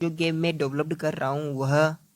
जो गेम मैं डेवलप्ड कर रहा हूँ वह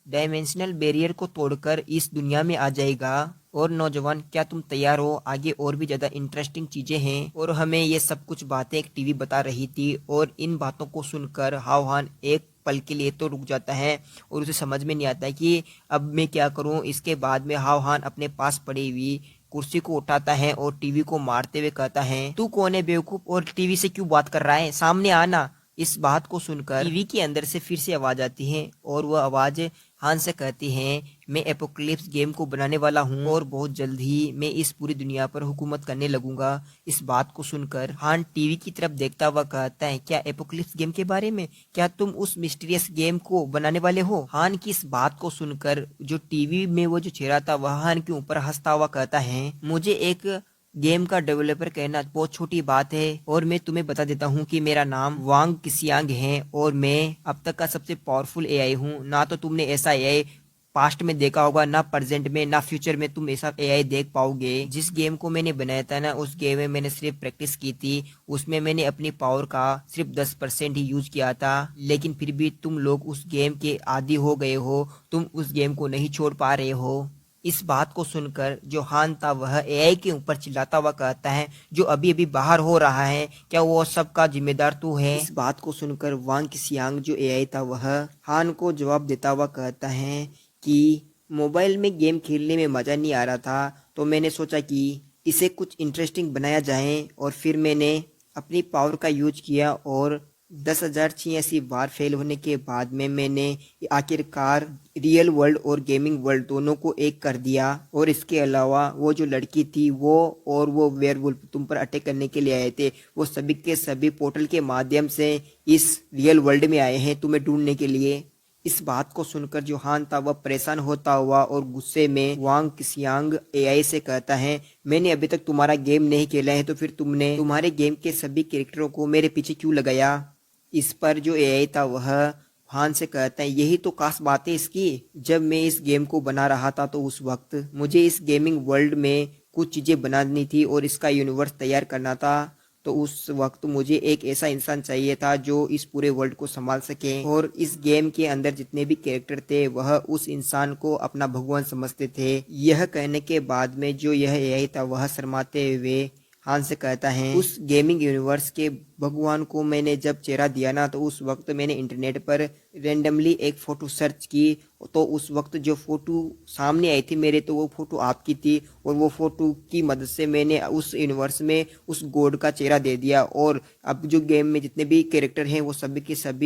डायमेंशनल बैरियर को तोड़कर इस दुनिया में आ जाएगा। और नौजवान, क्या तुम तैयार हो? आगे और भी ज्यादा इंटरेस्टिंग चीजें हैं और हमें ये सब कुछ बातें एक टीवी बता रही थी। और इन बातों को सुनकर हावहान एक पल के लिए तो रुक जाता है और उसे समझ में नहीं आता कि अब मैं क्या करूं। इसके बाद में हावहान अपने पास पड़ी हुई कुर्सी को उठाता है और टीवी को मारते हुए कहता है, तू कौन है बेवकूफ, और टीवी से क्यों बात कर रहा है, सामने आना। इस बात को सुनकर टीवी के अंदर से फिर से आवाज आती है और वह आवाज हान से कहती है, मैं एपोक्लिप्स गेम को बनाने वाला हूँ और बहुत जल्द ही मैं इस पूरी दुनिया पर हुकूमत करने लगूंगा। इस बात को सुनकर हान टीवी की तरफ देखता हुआ कहता है, क्या एपोक्लिप्स गेम के बारे में? क्या तुम उस मिस्टीरियस गेम को बनाने वाले हो? हान की इस बात को सुनकर जो टीवी में वो जो चेहरा था वह हान के ऊपर हंसता हुआ कहता है, मुझे एक गेम का डेवलपर कहना बहुत छोटी बात है और मैं तुम्हें बता देता हूँ कि मेरा नाम वांग किसियांग है और मैं अब तक का सबसे पावरफुल एआई हूँ। ना तो तुमने ऐसा एआई पास्ट में देखा होगा, ना प्रेजेंट में, ना फ्यूचर में तुम ऐसा एआई देख पाओगे। जिस गेम को मैंने बनाया था ना, उस गेम में मैंने सिर्फ प्रैक्टिस की थी। उसमें मैंने अपनी पावर का सिर्फ 10% ही यूज किया था, लेकिन फिर भी तुम लोग उस गेम के आदी हो गए हो। तुम उस गेम को नहीं छोड़ पा रहे हो। इस बात को सुनकर जो हान था वह एआई के ऊपर चिल्लाता हुआ कहता है, जो अभी अभी बाहर हो रहा है, क्या वो सब का जिम्मेदार तू है? इस बात को सुनकर वांग किसियांग जो एआई था वह हान को जवाब देता हुआ कहता है कि मोबाइल में गेम खेलने में मज़ा नहीं आ रहा था, तो मैंने सोचा कि इसे कुछ इंटरेस्टिंग बनाया जाए। और फिर मैंने अपनी पावर का यूज किया और 10,086 बार फेल होने के बाद में मैंने आखिरकार रियल वर्ल्ड और गेमिंग वर्ल्ड दोनों को एक कर दिया। और इसके अलावा वो जो लड़की थी वो और वो वेयरवुल्फ तुम पर अटैक करने के लिए आए थे, वो सभी के सभी पोर्टल के माध्यम से इस रियल वर्ल्ड में आए हैं तुम्हें ढूंढने के लिए। इस बात को सुनकर जो हान था वह परेशान होता हुआ और गुस्से में वांग किसियांग एआई से कहता है, मैंने अभी तक तुम्हारा गेम नहीं खेला है, तो फिर तुमने तुम्हारे गेम के सभी कैरेक्टरों को मेरे पीछे क्यों लगाया? इस पर जो एआई था वह हान से कहता है, यही तो खास बात है इसकी। जब मैं इस गेम को बना रहा था तो उस वक्त मुझे इस गेमिंग वर्ल्ड में कुछ चीज़ें बनानी थी और इसका यूनिवर्स तैयार करना था। तो उस वक्त मुझे एक ऐसा इंसान चाहिए था जो इस पूरे वर्ल्ड को संभाल सके। और इस गेम के अंदर जितने भी कैरेक्टर थे वह उस इंसान को अपना भगवान समझते थे। यह कहने के बाद में जो यह एआई था वह शर्माते हुए हान से कहता है, उस गेमिंग यूनिवर्स के भगवान को मैंने जब चेहरा दिया ना, तो उस वक्त मैंने इंटरनेट पर रेंडमली एक फ़ोटो सर्च की, तो उस वक्त जो फ़ोटो सामने आई थी मेरे, तो वो फ़ोटो आपकी थी। और वो फ़ोटो की मदद से मैंने उस यूनिवर्स में उस गॉड का चेहरा दे दिया। और अब जो गेम में जितने भी कैरेक्टर हैं वो सभी के सभी